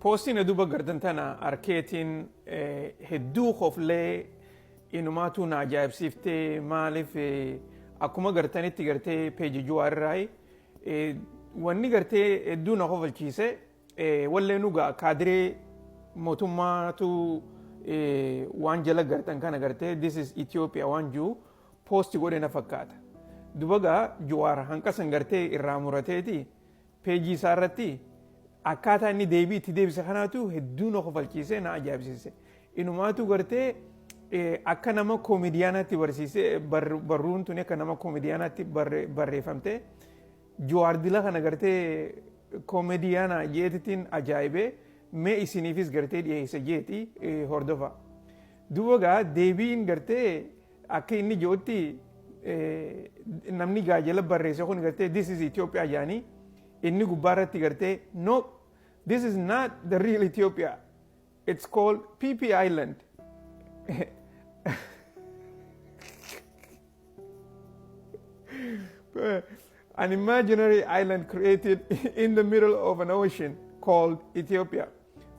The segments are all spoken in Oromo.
Poostiin duuba gardan tana arkeetiin hedduu qoflee inumaatu na ajaa'ibsiiftee maaliif akkuma gartanitti gartee peeji Jawaariraay wanni gartee hedduu na qofalchiise wallee nugaa kaadiree mootummaatu waan jala gartan kana gartee this is Ethiopia waan jiru poosti godhe na fakkaata. Dubagaa Jawaar hanqasan gartee irraa murateeti peejii isaa irratti akkaataa inni deebii itti deebise kanaatu hedduu na qofalchiise na ajaa'ibsiise. Inumaatu gartee akka nama koomediyaanaatti barsiise barruun tuni akka nama koomediyaanaatti barreeffamte Jawaar dila kana gartee koomediyaana jeetitiin ajaa'ibee mee isiniifis gartee dhiyeesse jeeti hordofa. Dubagaa deebiin gartee akka inni jirutti namni gaajala barreesse kun gartee this is Ethiopia jaanii inni gubbaarratti gartee no this is not the real Ethiopia, it's called PP Island. An imaginary island created in the middle of an ocean called Ethiopia,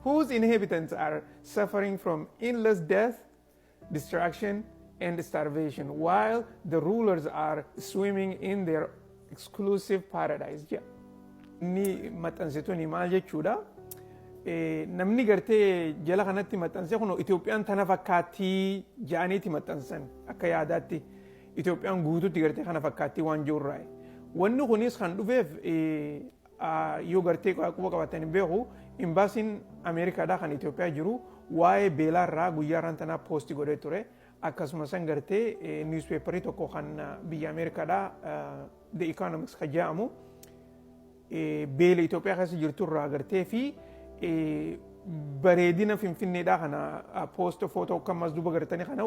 whose inhabitants are suffering from endless death, destruction, and starvation, while the rulers are swimming in their exclusive paradise. Ni maxxansituun maal jechuudha? Namni gartee jala kanatti maxxanse kun Itoophiyaan tana fakkaattii jaaniiti maxxansan akka yaadaatti Itoophiyaan guutuutti gartee kana fakkaattii waan jirurraa. Wanni kunis kan dhufeef yoo gartee quba qabatanii beeku imbaasiin Ameerikaadhaa kan Itoophiyaa jiru waa'ee beelaarraa guyyaarraan tanaa poosti godhee ture. Akkasumas gartee niwuspeeparii tokko kan biyya Ameerikaadhaa The Economics kan jedhamu beela Itoophiyaa keessa jirturraa gartee fi bareedina Finfinneedhaa kana poosta footoo akkamas duba gartanii kana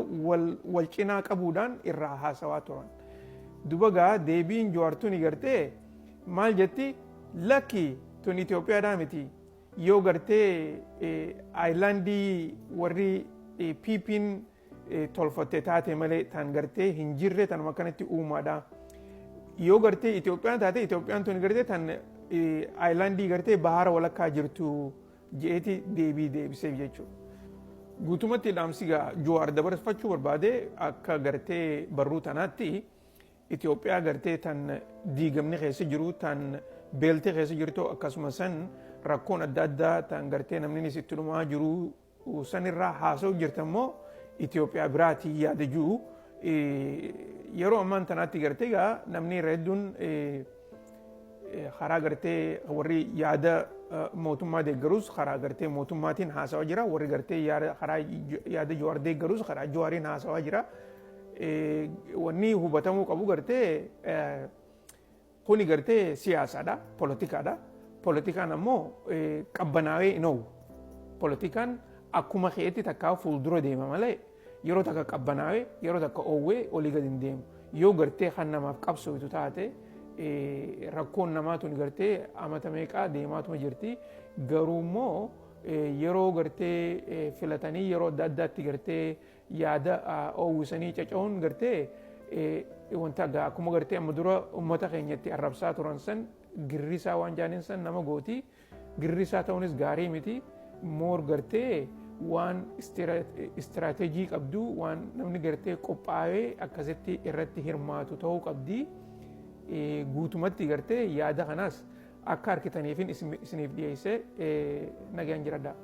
wal cinaa qabuudhaan irraa haasawaa turan. Dubagaa deebiin Jawaartuun gartee maal jetti lakki tun Itoophiyaadhaa miti yoo gartee aayilaandii warri PP'n tolfatte taate malee tan gartee hin jirre tan akkanatti uumaadha. Yoo gartee Itoophiyaan taate Itoophiyaan tun gartee tan aayilaandii gartee bahara walakkaa jirtu jeeti deebii deebiseef jechuudha. Guutumatti dhaamsigaa Jawaar dabarfachuu barbaade akka gartee barruu tanaatti Itoophiyaa gartee tan diigamni keessa jiru tan beeltee keessa jirtu akkasumas rakkoon adda addaa tan gartee namni sitti dhumaa jiru sanirraa haasa'u jirtammoo Itoophiyaa biraatii yaada jiru yeroo ammaan tanaatti gartee gaa namni irra hedduun karaa gartee warri yaada mootummaa deeggarus karaa gartee mootummaatiin haasawaa jira warri gartee karaa yaada Jawaar deeggarus karaa Jawaariin haasawaa jira. Wanni hubatamuu qabu gartee kuni gartee siyaasaadha politikaadha. Politikaan ammoo qabbanaawee hin oolu. Politikaan akkuma keetti takkaa fuuldura deema malee yeroo takka qabbanaawee yeroo takka oowwee olii gadi hin deemu. Yoo gartee kan namaaf qabsootu taate rakkoon namaatuun gartee amata meeqaa deemaatuma jirti. Garuu immoo yeroo gartee filatanii yeroo adda addaatti gartee yaada oowwisanii caca'uun gartee wanta akkuma gartee amma dura uummata keenyatti arrabsaa turan san girrisaa waan jaaniin san nama gooti. Girrisaa ta'uunis gaarii miti. Moor gartee waan istiraateejii qabdu waan namni gartee qophaa'ee akkasitti irratti hirmaatu ta'uu qabdi. Guutumatti gartee yaada kanaas akka harkitaniifin isiniif dhiyeessee nagaan jiradha.